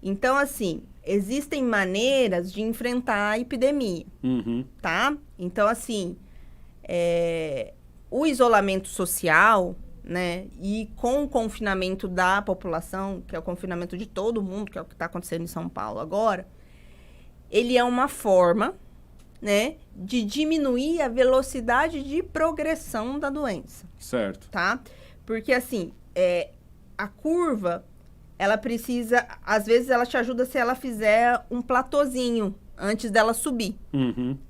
Então, assim, existem maneiras de enfrentar a epidemia, tá? Então, assim, o isolamento social, né, e com o confinamento da população, que é o confinamento de todo mundo, que é o que está acontecendo em São Paulo agora, ele é uma forma, né, de diminuir a velocidade de progressão da doença. Certo. Tá? Porque, assim, a curva, ela precisa... Às vezes, ela te ajuda se ela fizer um platôzinho antes dela subir,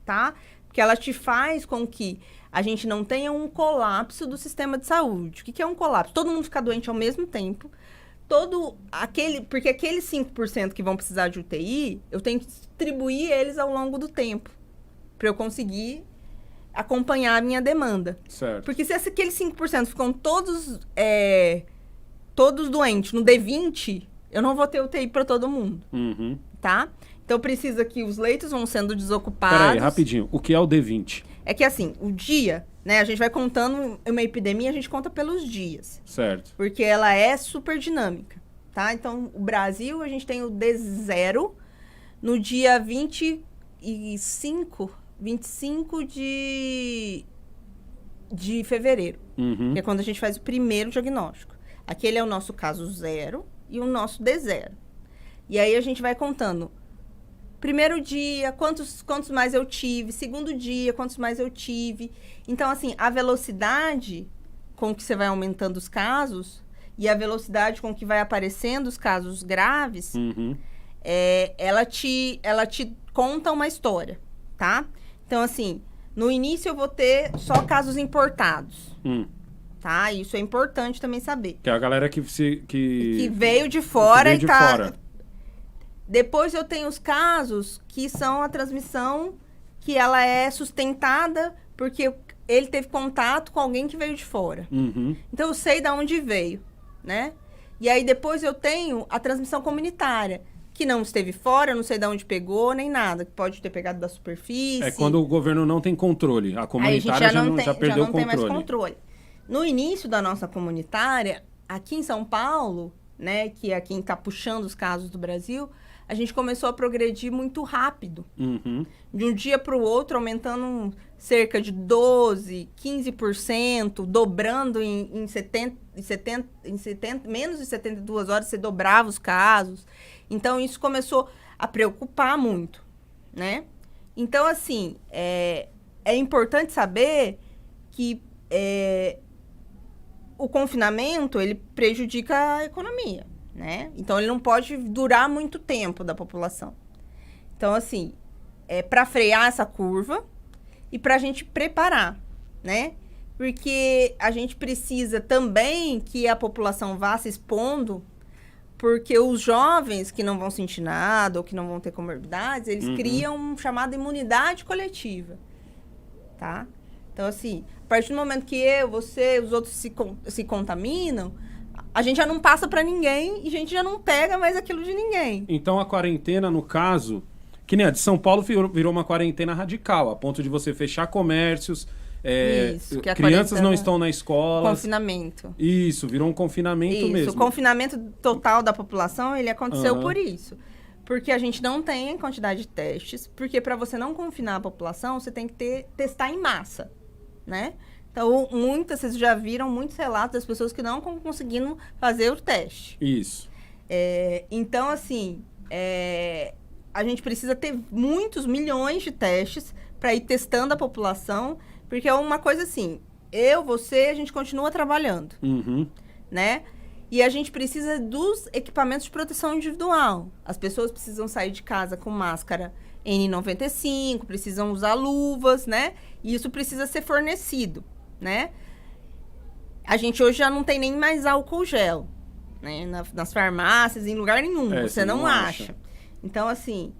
tá? Porque ela te faz com que a gente não tenha um colapso do sistema de saúde. O que é um colapso? Todo mundo fica doente ao mesmo tempo. Porque aqueles 5% que vão precisar de UTI, eu tenho que distribuir eles ao longo do tempo, para eu conseguir acompanhar a minha demanda. Certo. Porque se aqueles 5% ficam todos doentes no D20, eu não vou ter UTI para todo mundo, tá? Então, precisa que os leitos vão sendo desocupados. Peraí, rapidinho. O que é o D20? É que, assim, o dia, né? A gente vai contando uma epidemia, a gente conta pelos dias. Certo. Porque ela é super dinâmica, tá? Então, o Brasil, a gente tem o D0 no dia 25 de fevereiro, que é quando a gente faz o primeiro diagnóstico. Aquele é o nosso caso 0 e o nosso D0. E aí a gente vai contando. Primeiro dia, quantos mais eu tive. Segundo dia, quantos mais eu tive. Então, assim, a velocidade com que você vai aumentando os casos e a velocidade com que vai aparecendo os casos graves, ela te conta uma história, tá? Então, assim, no início eu vou ter só casos importados, tá? Isso é importante também saber. Que é a galera que veio de fora e tá... Fora. Depois eu tenho os casos que são a transmissão que ela é sustentada porque ele teve contato com alguém que veio de fora. Então, eu sei de onde veio, né? E aí, depois eu tenho a transmissão comunitária, que não esteve fora, não sei de onde pegou, nem nada. Que pode ter pegado da superfície. É quando o governo não tem controle. A comunitária já perdeu o controle. Tem mais controle. No início da nossa comunitária, aqui em São Paulo, né, que é quem está puxando os casos do Brasil, a gente começou a progredir muito rápido. De um dia para o outro, aumentando cerca de 12%, 15%, dobrando em menos de 72 horas, você dobrava os casos. Então, isso começou a preocupar muito, né? Então, assim, é importante saber que o confinamento, ele prejudica a economia, né? Então, ele não pode durar muito tempo da população. Então, assim, para frear essa curva e para a gente preparar, né? Porque a gente precisa também que a população vá se expondo, porque os jovens que não vão sentir nada ou que não vão ter comorbidades, eles criam uma chamada imunidade coletiva, tá? Então, assim, a partir do momento que você, os outros se contaminam, a gente já não passa para ninguém e a gente já não pega mais aquilo de ninguém. Então, a quarentena, no caso, que nem a de São Paulo virou uma quarentena radical, a ponto de você fechar comércios, Isso, que crianças não estão na escola. Confinamento. Isso, virou um confinamento mesmo. O confinamento total da população, ele aconteceu por isso. Porque a gente não tem quantidade de testes, porque para você não confinar a população, você tem que testar em massa, né? Então, vocês já viram muitos relatos das pessoas que não estão conseguindo fazer o teste. Isso. Então, assim, a gente precisa ter muitos milhões de testes para ir testando a população, porque é uma coisa assim, você, a gente continua trabalhando, né? E a gente precisa dos equipamentos de proteção individual. As pessoas precisam sair de casa com máscara N95, precisam usar luvas, né? E isso precisa ser fornecido, né? A gente hoje já não tem nem mais álcool gel, né? Nas farmácias, em lugar nenhum, você não acha. Então, assim,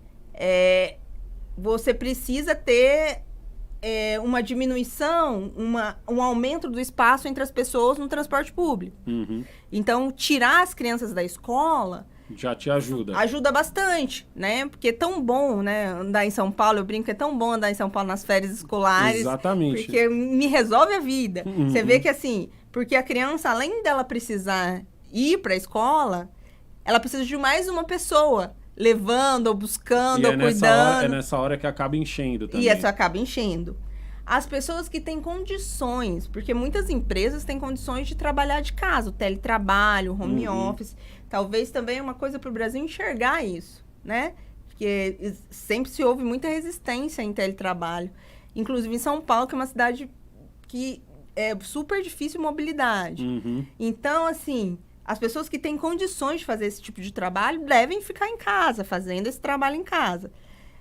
você precisa ter uma diminuição, um aumento do espaço entre as pessoas no transporte público. Então, tirar as crianças da escola... Já te ajuda. Ajuda bastante, né? Porque é tão bom, né? Andar em São Paulo, eu brinco que é tão bom andar em São Paulo nas férias escolares. Exatamente. Porque me resolve a vida. Você vê que, assim, porque a criança, além dela precisar ir para a escola, ela precisa de mais uma pessoa levando, ou buscando, ou É cuidando. nessa hora que acaba enchendo também. E isso acaba enchendo. As pessoas que têm condições, porque muitas empresas têm condições de trabalhar de casa, o teletrabalho, o home office. Talvez também é uma coisa para o Brasil enxergar isso, né? Porque sempre se houve muita resistência em teletrabalho. Inclusive em São Paulo, que é uma cidade que é super difícil mobilidade. Então, assim, as pessoas que têm condições de fazer esse tipo de trabalho devem ficar em casa, fazendo esse trabalho em casa.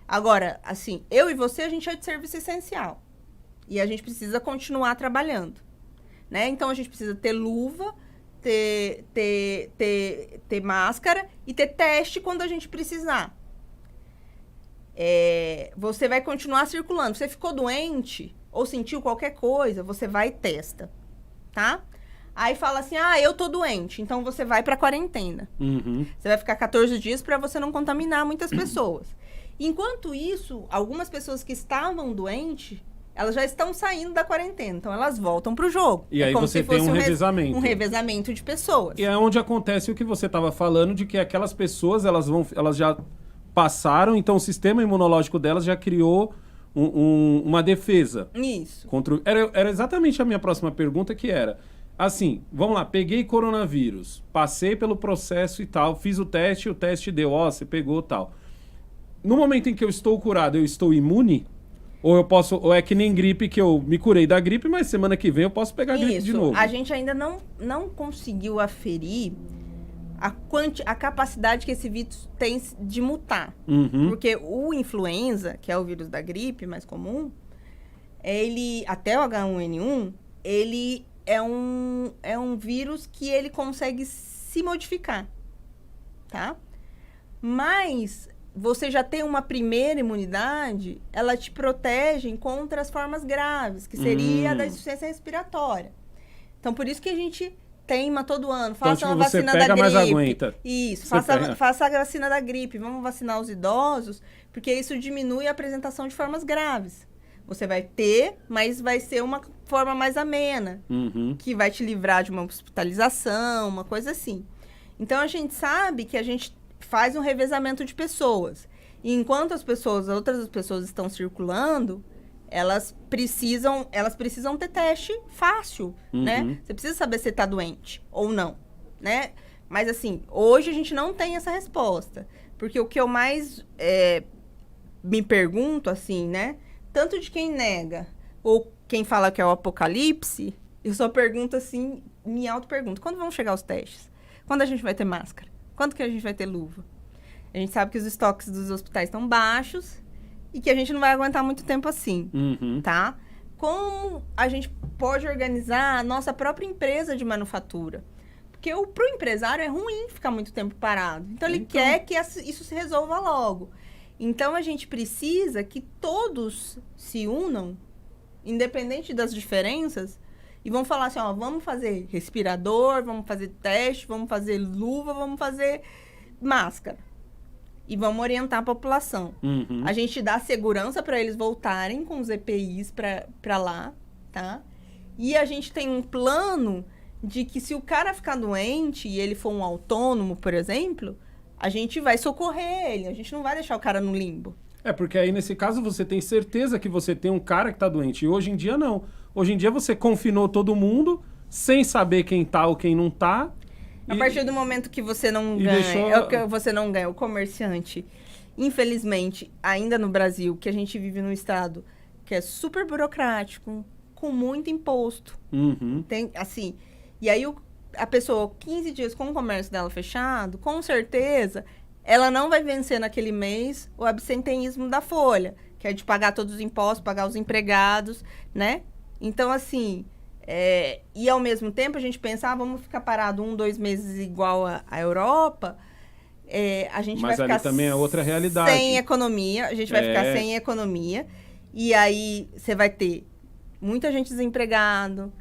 Agora, assim, eu e você, a gente é de serviço essencial. E a gente precisa continuar trabalhando, né? Então, a gente precisa ter luva, ter máscara e ter teste quando a gente precisar. Você vai continuar circulando. Você ficou doente ou sentiu qualquer coisa, você vai e testa, tá? Aí fala assim, eu tô doente, então você vai pra quarentena. Você vai ficar 14 dias para você não contaminar muitas pessoas. Enquanto isso, algumas pessoas que estavam doentes, elas já estão saindo da quarentena, então elas voltam pro jogo. E aí você tem um revezamento. Um revezamento de pessoas. E é onde acontece o que você estava falando, de que aquelas pessoas, elas já passaram, então o sistema imunológico delas já criou uma defesa. Isso. Era exatamente a minha próxima pergunta, que era, assim, vamos lá, peguei coronavírus, passei pelo processo e tal, fiz o teste deu, você pegou tal. No momento em que eu estou curado, eu estou imune? Ou é que nem gripe, que eu me curei da gripe, mas semana que vem eu posso pegar a gripe de novo? A gente ainda não conseguiu aferir a capacidade que esse vírus tem de mutar. Porque o influenza, que é o vírus da gripe mais comum, até o H1N1, ele é um vírus que ele consegue se modificar, tá? Mas você já tem uma primeira imunidade, ela te protege contra as formas graves, que seria a da insuficiência respiratória. Então, por isso que a gente teima todo ano. Faça uma vacina da gripe. Mais aguenta. Isso, faça a vacina da gripe. Vamos vacinar os idosos, porque isso diminui a apresentação de formas graves. Você vai ter, mas vai ser uma forma mais amena, que vai te livrar de uma hospitalização, uma coisa assim. Então, a gente sabe que a gente faz um revezamento de pessoas. E enquanto outras pessoas estão circulando, elas precisam ter teste fácil, né? Você precisa saber se está doente ou não, né? Mas, assim, hoje a gente não tem essa resposta. Porque o que eu mais me pergunto, assim, né? Tanto de quem nega ou quem fala que é o apocalipse, eu só pergunto assim, me auto-pergunto, quando vão chegar os testes? Quando a gente vai ter máscara? Quando que a gente vai ter luva? A gente sabe que os estoques dos hospitais estão baixos e que a gente não vai aguentar muito tempo assim, tá? Como a gente pode organizar a nossa própria empresa de manufatura? Porque pro empresário é ruim ficar muito tempo parado. Então, ele quer que isso se resolva logo. Então, a gente precisa que todos se unam, independente das diferenças, e vão falar assim, vamos fazer respirador, vamos fazer teste, vamos fazer luva, vamos fazer máscara. E vamos orientar a população. A gente dá segurança para eles voltarem com os EPIs para lá, tá? E a gente tem um plano de que se o cara ficar doente e ele for um autônomo, por exemplo, a gente vai socorrer ele, a gente não vai deixar o cara no limbo. Porque aí, nesse caso, você tem certeza que você tem um cara que tá doente. E hoje em dia, não. Hoje em dia, você confinou todo mundo, sem saber quem tá ou quem não tá. A partir do momento que você não ganha, você não ganha, o comerciante, infelizmente, ainda no Brasil, que a gente vive num estado que é super burocrático, com muito imposto. Tem, assim, e aí a pessoa, 15 dias com o comércio dela fechado, com certeza, ela não vai vencer naquele mês o absenteísmo da folha, que é de pagar todos os impostos, pagar os empregados, né? Então, assim, e ao mesmo tempo a gente pensa, vamos ficar parado 1-2 meses igual a Europa, a gente vai ficar... Mas ali também é outra realidade. Sem economia, a gente vai ficar sem economia, e aí você vai ter muita gente desempregada,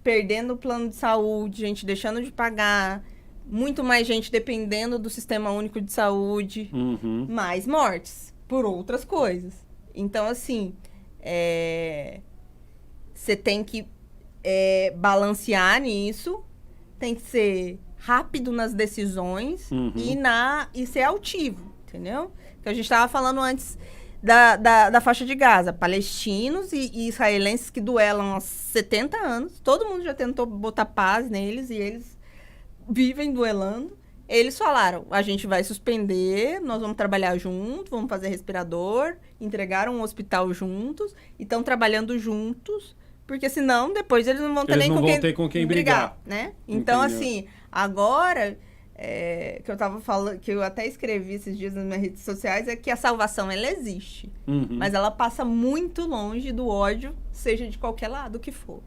perdendo o plano de saúde, gente deixando de pagar, muito mais gente dependendo do Sistema Único de Saúde, mais mortes por outras coisas. Então, assim, você tem que balancear nisso, tem que ser rápido nas decisões Uhum. e ser altivo, entendeu? Que a gente estava falando antes da faixa de Gaza. Palestinos e israelenses que duelam há 70 anos. Todo mundo já tentou botar paz neles e eles vivem duelando. Eles falaram, a gente vai suspender, nós vamos trabalhar juntos, vamos fazer respirador, entregaram um hospital juntos e estão trabalhando juntos, porque senão depois eles não vão ter Eles nem não com vão quem ter com quem brigar, né? Então, entendeu? assim, agora, que eu tava falando, que eu até escrevi esses dias nas minhas redes sociais, é que a salvação, ela existe, Uhum. mas ela passa muito longe do ódio, seja de qualquer lado que for.